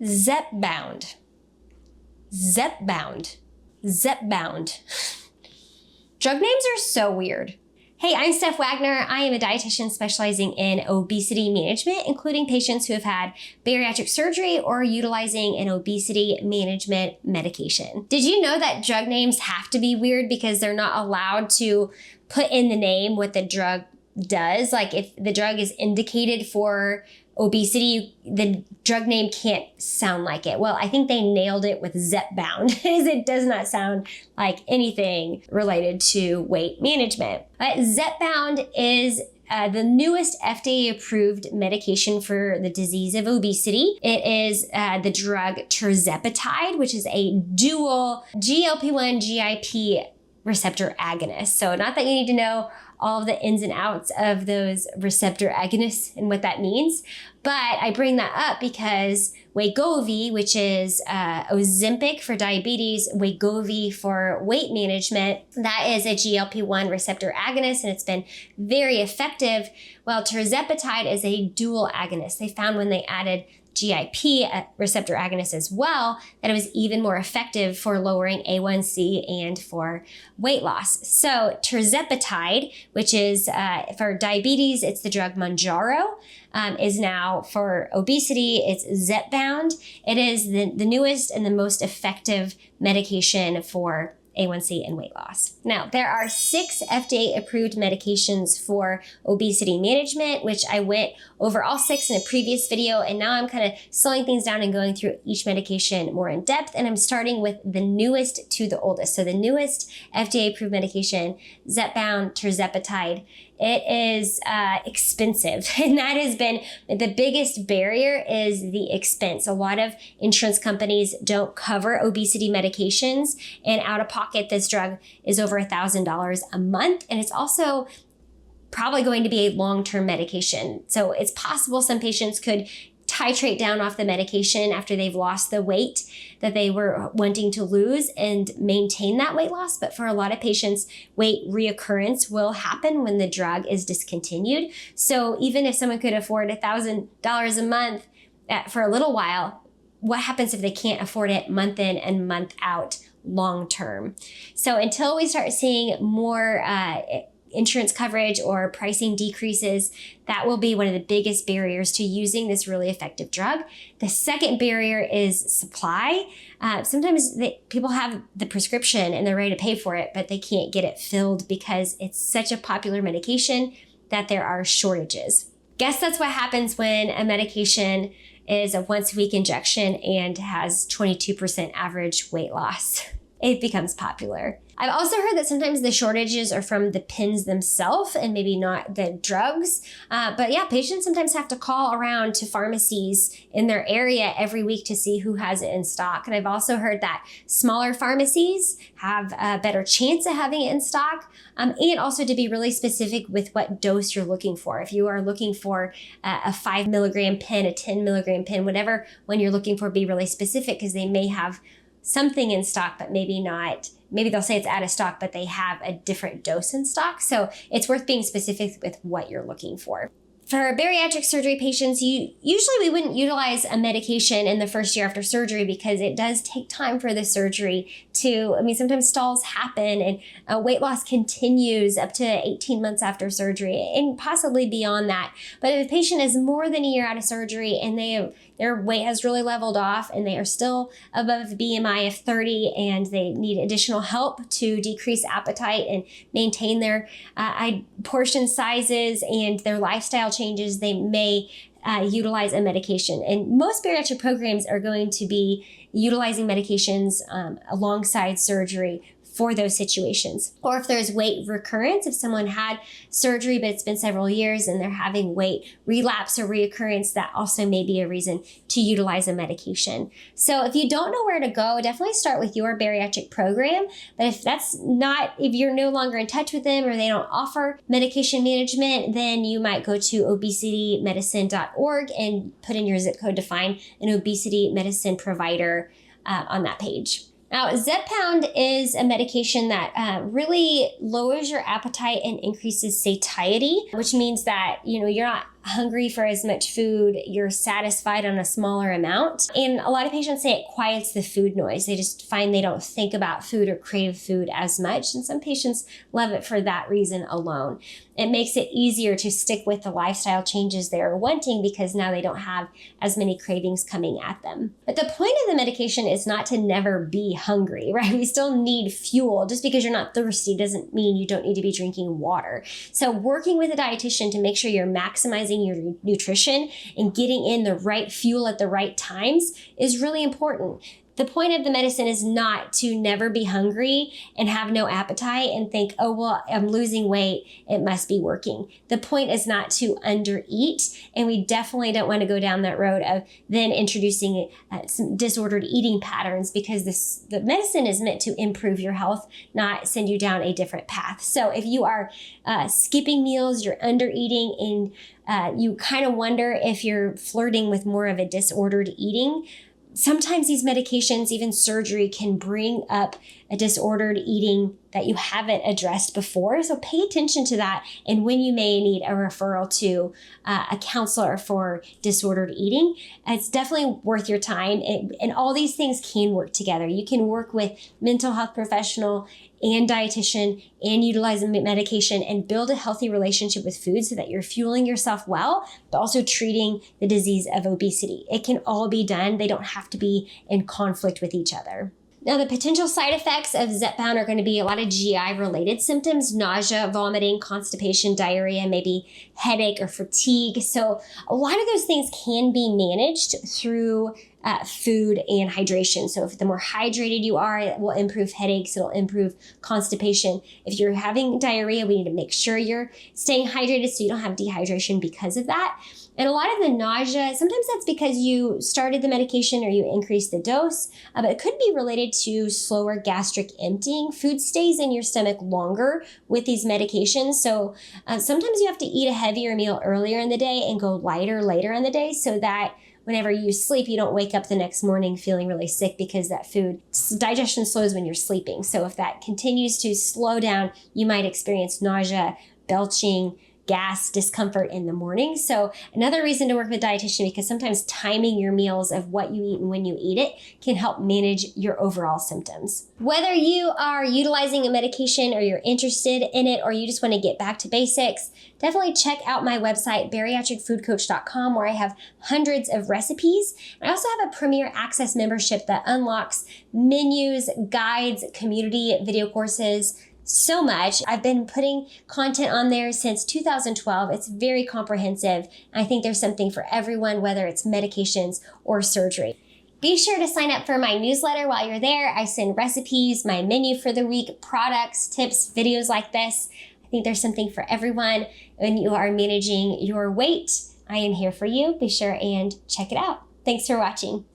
Zepbound. Zepbound. Zepbound. Drug names are so weird. Hey, I'm Steph Wagner. I am a dietitian specializing in obesity management, including patients who have had bariatric surgery or utilizing an obesity management medication. Did you know that drug names have to be weird because they're not allowed to put in the name what the drug does? Like if the drug is indicated for obesity, the drug name can't sound like it. Well, I think they nailed it with Zepbound, as it does not sound like anything related to weight management. Zepbound is the newest FDA-approved medication for the disease of obesity. It is the drug Tirzepatide, which is a dual GLP-1 GIP receptor agonist. So not that you need to know all of the ins and outs of those receptor agonists and what that means, but I bring that up because Wegovy, which is Ozempic for diabetes, Wegovy for weight management, that is a GLP-1 receptor agonist, and it's been very effective. While Tirzepatide is a dual agonist. They found when they added GIP, a receptor agonist as well, that it was even more effective for lowering A1C and for weight loss. So Tirzepatide, which is for diabetes, it's the drug Mounjaro, is now for obesity, it's Zepbound. It is the newest and the most effective medication for A1C and weight loss. Now, there are 6 FDA-approved medications for obesity management, which I went over all 6 in a previous video, and now I'm kind of slowing things down and going through each medication more in depth, and I'm starting with the newest to the oldest. So the newest FDA-approved medication, Zepbound, Tirzepatide. It is expensive, and that has been the biggest barrier is the expense. A lot of insurance companies don't cover obesity medications, and out of pocket, this drug is over $1,000 a month, and it's also probably going to be a long-term medication. So it's possible some patients could titrate down off the medication after they've lost the weight that they were wanting to lose and maintain that weight loss. But for a lot of patients, weight reoccurrence will happen when the drug is discontinued. So even if someone could afford $1,000 a month for a little while, what happens if they can't afford it month in and month out long term? So until we start seeing more insurance coverage or pricing decreases, that will be one of the biggest barriers to using this really effective drug. The second barrier is supply. Sometimes people have the prescription and they're ready to pay for it, but they can't get it filled because it's such a popular medication that there are shortages. Guess that's what happens when a medication is a once-a-week injection and has 22% average weight loss. It becomes popular. I've also heard that sometimes the shortages are from the pins themselves and maybe not the drugs. But yeah, patients sometimes have to call around to pharmacies in their area every week to see who has it in stock. And I've also heard that smaller pharmacies have a better chance of having it in stock. And also to be really specific with what dose you're looking for. If you are looking for a 5 milligram pen, a 10 milligram pen, whatever, when you're looking for, be really specific because they may have something in stock, but maybe not. Maybe they'll say it's out of stock, but they have a different dose in stock. So it's worth being specific with what you're looking for. For bariatric surgery patients, usually we wouldn't utilize a medication in the first year after surgery because it does take time for the surgery to, sometimes stalls happen and weight loss continues up to 18 months after surgery and possibly beyond that. But if a patient is more than a year out of surgery and their weight has really leveled off and they are still above BMI of 30 and they need additional help to decrease appetite and maintain their portion sizes and their lifestyle changes, they may utilize a medication. And most bariatric programs are going to be utilizing medications alongside surgery for those situations. Or if there's weight recurrence, if someone had surgery but it's been several years and they're having weight relapse or reoccurrence, that also may be a reason to utilize a medication. So if you don't know where to go, definitely start with your bariatric program. But if you're no longer in touch with them or they don't offer medication management, then you might go to obesitymedicine.org and put in your zip code to find an obesity medicine provider on that page. Now, Zepbound is a medication that really lowers your appetite and increases satiety, which means that you're not hungry for as much food. You're satisfied on a smaller amount. And a lot of patients say it quiets the food noise. They just find they don't think about food or crave food as much. And some patients love it for that reason alone. It makes it easier to stick with the lifestyle changes they're wanting because now they don't have as many cravings coming at them. But the point of the medication is not to never be hungry, right? We still need fuel. Just because you're not thirsty doesn't mean you don't need to be drinking water. So working with a dietitian to make sure you're maximizing your nutrition and getting in the right fuel at the right times is really important. The point of the medicine is not to never be hungry and have no appetite and think, oh, well, I'm losing weight, it must be working. The point is not to undereat, and we definitely don't want to go down that road of then introducing some disordered eating patterns, because the medicine is meant to improve your health, not send you down a different path. So if you are skipping meals, you're undereating, and you kind of wonder if you're flirting with more of a disordered eating, sometimes these medications, even surgery, can bring up a disordered eating that you haven't addressed before. So pay attention to that, and when you may need a referral to a counselor for disordered eating, it's definitely worth your time. And all these things can work together. You can work with mental health professional and dietitian and utilize medication and build a healthy relationship with food so that you're fueling yourself well, but also treating the disease of obesity. It can all be done. They don't have to be in conflict with each other. Now, the potential side effects of Zepbound are going to be a lot of GI-related symptoms: nausea, vomiting, constipation, diarrhea, maybe headache or fatigue. So a lot of those things can be managed through food and hydration. So if the more hydrated you are, it will improve headaches, it'll improve constipation. If you're having diarrhea, we need to make sure you're staying hydrated so you don't have dehydration because of that. And a lot of the nausea, sometimes that's because you started the medication or you increased the dose, but it could be related to slower gastric emptying. Food stays in your stomach longer with these medications. So sometimes you have to eat a heavier meal earlier in the day and go lighter later in the day, so that whenever you sleep, you don't wake up the next morning feeling really sick, because that food digestion slows when you're sleeping. So if that continues to slow down, you might experience nausea, belching, gas, discomfort in the morning. So another reason to work with a dietitian, because sometimes timing your meals of what you eat and when you eat it can help manage your overall symptoms. Whether you are utilizing a medication or you're interested in it, or you just want to get back to basics, definitely check out my website, bariatricfoodcoach.com, where I have hundreds of recipes. I also have a Premier Access membership that unlocks menus, guides, community video courses, so much. I've been putting content on there since 2012. It's very comprehensive. I think there's something for everyone, whether it's medications or surgery. Be sure to sign up for my newsletter while you're there. I send recipes, my menu for the week, products, tips, videos like this. I think there's something for everyone. When you are managing your weight, I am here for you. Be sure and check it out. Thanks for watching.